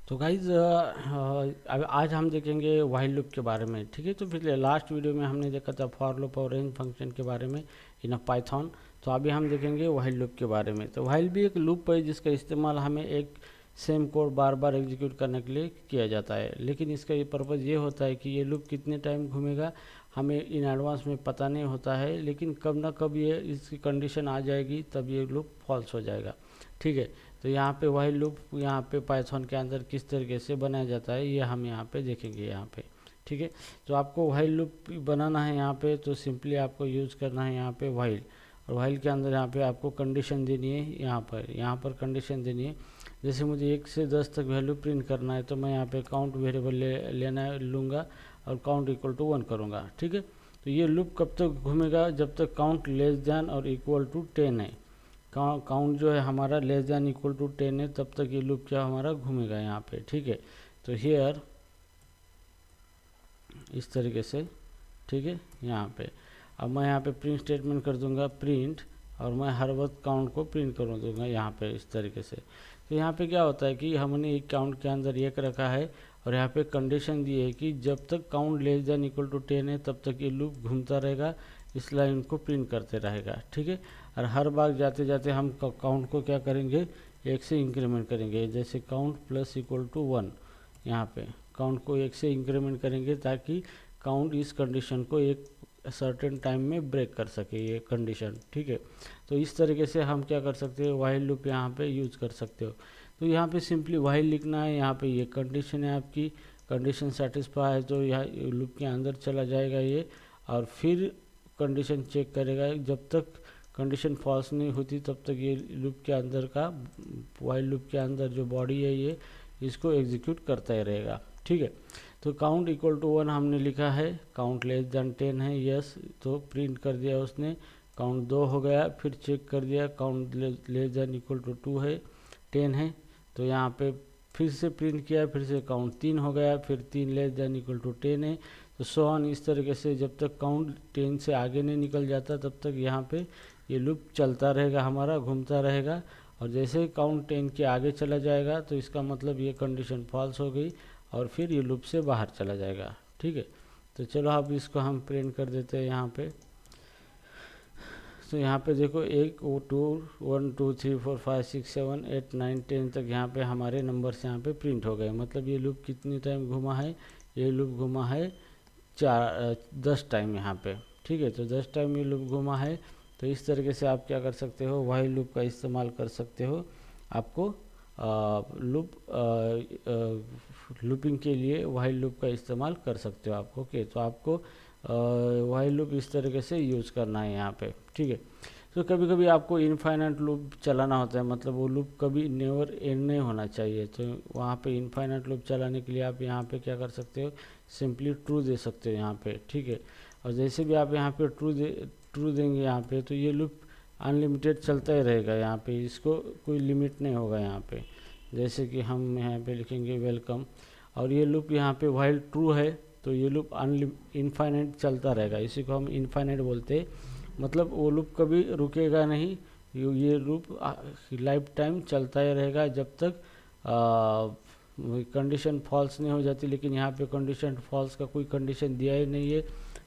तो गाइज अब आज हम देखेंगे व्हाइल लूप के बारे में। ठीक है, तो पिछले लास्ट वीडियो में हमने देखा था फॉर लूप और रेंज फंक्शन के बारे में इन पाइथन। तो अभी हम देखेंगे व्हाइल लूप के बारे में। तो व्हाइल भी एक लूप है जिसका इस्तेमाल हमें एक सेम कोड बार बार एग्जीक्यूट करने के लिए किया जाता है, लेकिन इसका ये पर्पज़ ये होता है कि ये लूप कितने टाइम घूमेगा हमें इन एडवांस में पता नहीं होता है, लेकिन कब ना कब ये इसकी कंडीशन आ जाएगी तब ये लूप फॉल्स हो जाएगा। ठीक है, तो यहाँ पे व्हाइल लूप यहाँ पे पाइथन के अंदर किस तरीके से बनाया जाता है ये हम यहाँ पे देखेंगे यहाँ पे। ठीक है, तो आपको व्हाइल लूप बनाना है यहाँ पे, तो सिंपली आपको यूज़ करना है यहाँ पे व्हाइल, और व्हाइल के अंदर यहाँ पे आपको कंडीशन देनी है। यहाँ पर कंडीशन देनी है। जैसे मुझे 1 से 10 तक वैल्यू प्रिंट करना है तो मैं यहाँ पे काउंट वेरिएबल लेना लूँगा और काउंट इक्वल टू 1 करूँगा। ठीक है, तो ये लूप कब तक घूमेगा? जब तक काउंट लेस दैन और इक्वल टू 10 है। काउंट जो है हमारा लेस दैन इक्वल टू 10 है, तब तक ये लूप क्या हमारा घूमेगा यहाँ पे। ठीक है, तो हियर इस तरीके से। ठीक है, यहाँ पे अब मैं यहाँ पे प्रिंट स्टेटमेंट कर दूंगा प्रिंट, और मैं हर वक्त काउंट को प्रिंट कर दूंगा यहाँ पे इस तरीके से। तो यहाँ पे क्या होता है कि हमने एक काउंट के अंदर एक रखा है और यहाँ पे कंडीशन दी है कि जब तक count less than equal to 10 है तब तक ये लूप घूमता रहेगा, इस लाइन को प्रिंट करते रहेगा। ठीक है, और हर बार जाते जाते हम काउंट को क्या करेंगे, 1 से इंक्रीमेंट करेंगे। जैसे काउंट प्लस इक्वल टू 1, यहाँ पे काउंट को 1 से इंक्रीमेंट करेंगे ताकि काउंट इस कंडीशन को एक सर्टेन टाइम में ब्रेक कर सके ये कंडीशन। ठीक है, तो इस तरीके से हम क्या कर सकते हैं, व्हाइल लूप यहाँ पे यूज़ कर सकते हो। तो यहाँ पे सिंपली व्हाइल लिखना है। यहाँ पे ये कंडीशन है आपकी, कंडीशन सेटिस्फाई है तो यहाँ लूप के अंदर चला जाएगा ये, और फिर कंडीशन चेक करेगा। जब तक कंडीशन फॉल्स नहीं होती तब तक ये लूप के अंदर का व्हाइल लूप के अंदर जो बॉडी है ये इसको एग्जीक्यूट करता ही रहेगा। ठीक है, तो काउंट इक्वल टू 1 हमने लिखा है, काउंट लेस दैन 10 है, यस, तो प्रिंट कर दिया उसने। काउंट 2 हो गया, फिर चेक कर दिया, count less than equal to 2 है, 10 है, तो यहाँ पे फिर से प्रिंट किया, फिर से काउंट 3 हो गया, फिर 3 लेस दैन इक्वल टू 10 है, तो सो ऑन इस तरीके से जब तक काउंट 10 से आगे नहीं निकल जाता तब तक यहाँ पे ये लूप चलता रहेगा, हमारा घूमता रहेगा। और जैसे ही काउंट 10 के आगे चला जाएगा तो इसका मतलब ये कंडीशन फॉल्स हो गई और फिर ये लूप से बाहर चला जाएगा। ठीक है, तो चलो अब इसको हम प्रिंट कर देते हैं यहाँ पे। तो यहाँ पे देखो 1 2 1 2 3 4 5 6 7 8 9 10 तक यहाँ पे हमारे नंबर्स यहाँ पे प्रिंट हो गए। मतलब ये लूप कितनी टाइम घुमा है, ये लूप घुमा है 10 टाइम यहाँ पे। ठीक है, तो 10 टाइम ये लूप घुमा है। तो इस तरीके से आप क्या कर सकते हो, व्हाइल लूप का इस्तेमाल कर सकते हो। आपको लूपिंग के लिए व्हाइल लूप का इस्तेमाल कर सकते हो आप। ओके, तो आपको व्हाइल लूप इस तरीके से यूज़ करना है यहाँ पे। ठीक है, तो कभी कभी आपको इनफाइनाइट लूप चलाना होता है, मतलब वो लूप कभी नेवर एंड नहीं होना चाहिए। तो वहाँ पे इनफाइनाइट लूप चलाने के लिए आप यहाँ पे क्या कर सकते हो, सिंपली ट्रू दे सकते हो यहाँ पे। ठीक है, और जैसे भी आप यहाँ पे ट्रू देंगे यहाँ पे तो ये लूप अनलिमिटेड चलता ही रहेगा यहाँ पे, इसको कोई लिमिट नहीं होगा यहाँ पे। जैसे कि हम यहाँ पे लिखेंगे वेलकम, और ये लूप यहाँ पे व्हाइल ट्रू है तो ये लूप इनफाइनाइट चलता रहेगा, इसी को हम इनफाइनाइट बोलते हैं। मतलब वो लूप कभी रुकेगा नहीं, ये लूप लाइफ टाइम चलता ही रहेगा जब तक कंडीशन फॉल्स नहीं हो जाती। लेकिन यहाँ पे कंडीशन फॉल्स का कोई कंडीशन दिया ही नहीं है,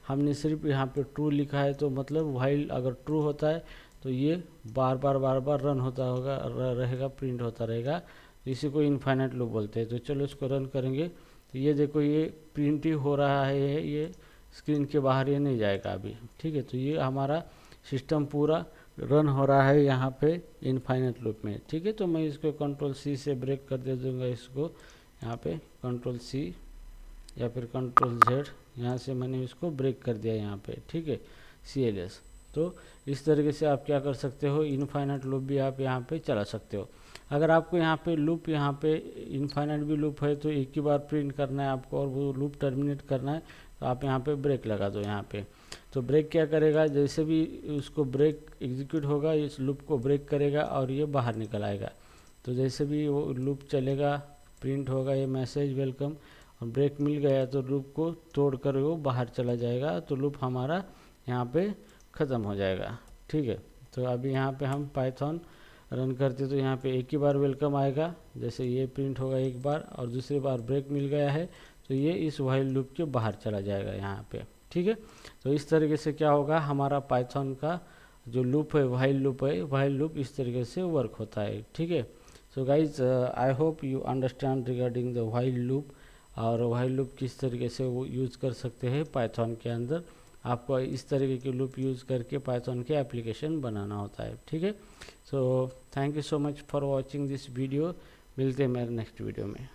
हमने सिर्फ यहाँ पे ट्रू लिखा है। तो मतलब व्हाइल अगर ट्रू होता है तो ये बार बार रन होता होगा रहेगा, प्रिंट होता रहेगा। तो इसी को इनफाइनाइट लूप बोलते हैं। तो चलो इसको रन करेंगे तो ये देखो ये प्रिंट ही हो रहा है, ये स्क्रीन के बाहर ये नहीं जाएगा अभी। ठीक है, तो ये हमारा सिस्टम पूरा रन हो रहा है यहाँ पे इनफाइनाइट लूप में। ठीक है, तो मैं इसको कंट्रोल सी से ब्रेक कर दे दूँगा, इसको यहाँ पे कंट्रोल सी या फिर कंट्रोल जेड, यहाँ से मैंने इसको ब्रेक कर दिया यहाँ पे। ठीक है, CLS। तो इस तरीके से आप क्या कर सकते हो, इनफाइनाइट लूप भी आप यहाँ पे चला सकते हो। अगर आपको यहाँ पे लूप यहाँ पे इनफाइनाइट भी लूप है तो एक ही बार प्रिंट करना है आपको और वो लूप टर्मिनेट करना है, तो आप यहाँ पे ब्रेक लगा दो यहाँ पे। तो ब्रेक क्या करेगा, जैसे भी उसको ब्रेक एग्जीक्यूट होगा इस लूप को ब्रेक करेगा और ये बाहर निकल आएगा। तो जैसे भी वो लूप चलेगा प्रिंट होगा ये मैसेज वेलकम, और ब्रेक मिल गया तो लूप को तोड़ कर वो बाहर चला जाएगा, तो लूप हमारा यहाँ पे ख़त्म हो जाएगा। ठीक है, तो अभी यहाँ पे हम पाइथन रन करते तो यहाँ पे एक ही बार वेलकम आएगा, जैसे ये प्रिंट होगा एक बार और दूसरी बार ब्रेक मिल गया है तो ये इस व्हाइल लूप के बाहर चला जाएगा यहाँ पे। ठीक है, तो इस तरीके से क्या होगा, हमारा पाइथन का जो लूप है व्हाइल लूप है, व्हाइल लूप इस तरीके से वर्क होता है। ठीक है, so guys I hope you understand regarding the while loop, और व्हाइल लूप किस तरीके से वो यूज़ कर सकते हैं पाइथन के अंदर। आपको इस तरीके के लूप यूज़ करके पाइथन के एप्लीकेशन बनाना होता है। ठीक है, so thank you so much for watching this video. मिलते हैं मेरे नेक्स्ट वीडियो में।